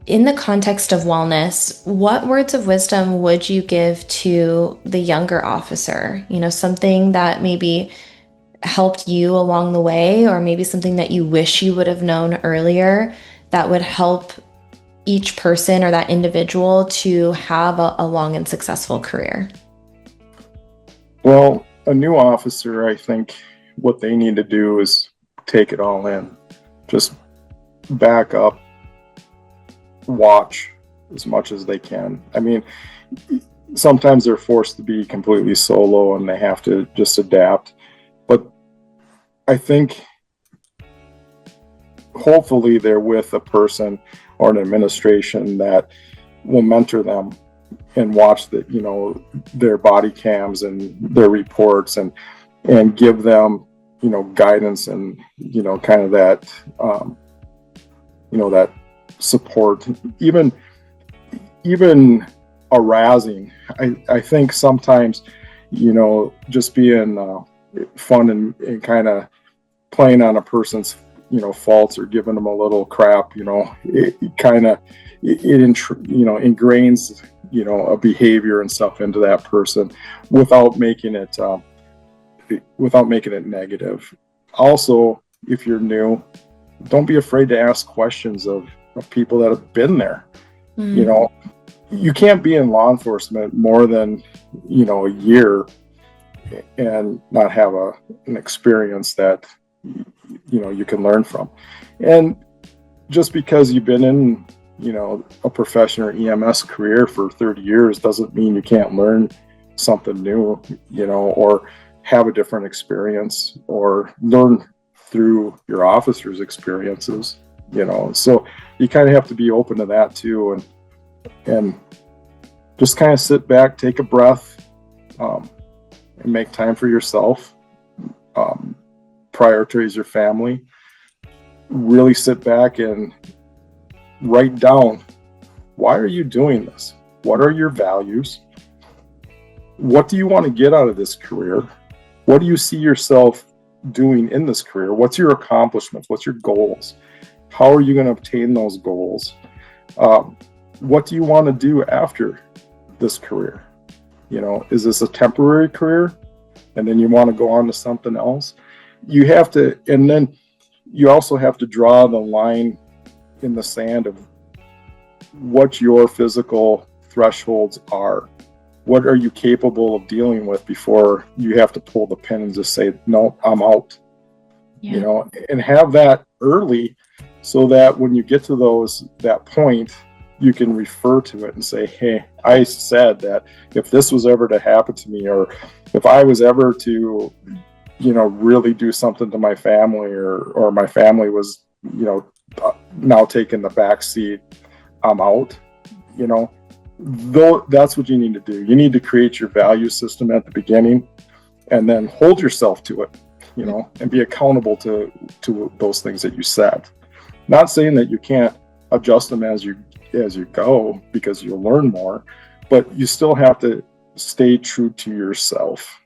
in the context of wellness, what words of wisdom would you give to the younger officer? Something that maybe helped you along the way, or maybe something that you wish you would have known earlier that would help each person or that individual to have a long and successful career? Well, a new officer, I think what they need to do is take it all in. Just back up, watch as much as they can. I mean, sometimes they're forced to be completely solo and they have to just adapt. But I think hopefully they're with a person or an administration that will mentor them and watch their body cams and their reports and give them guidance and kind of that that support, even arousing. I think sometimes just being fun and kind of playing on a person's faults or giving them a little crap, it ingrains a behavior and stuff into that person without making it negative. Also, if you're new, don't be afraid to ask questions of people that have been there. You can't be in law enforcement more than a year and not have an experience that you can learn from. And just because you've been in a profession or EMS career for 30 years doesn't mean you can't learn something new, or have a different experience or learn through your officer's experiences, so you kind of have to be open to that too, and just kind of sit back, take a breath, and make time for yourself. Prioritize your family. Really sit back and write down, why are you doing this? What are your values? What do you want to get out of this career? What do you see yourself doing in this career? What's your accomplishments? What's your goals? How are you going to obtain those goals? What do you want to do after this career? Is this a temporary career? And then you want to go on to something else? You have to, and then you also have to draw the line in the sand of what your physical thresholds are. What are you capable of dealing with before you have to pull the pin and just say, no, I'm out? Yeah. And have that early so that when you get to that point, you can refer to it and say, hey, I said that if this was ever to happen to me, or if I was ever to, really do something to my family, or my family was, now taking the backseat, I'm out, though. That's what you need to do. You need to create your value system at the beginning and then hold yourself to it, and be accountable to those things that you said. Not saying that you can't adjust them as you go, because you'll learn more, but you still have to stay true to yourself.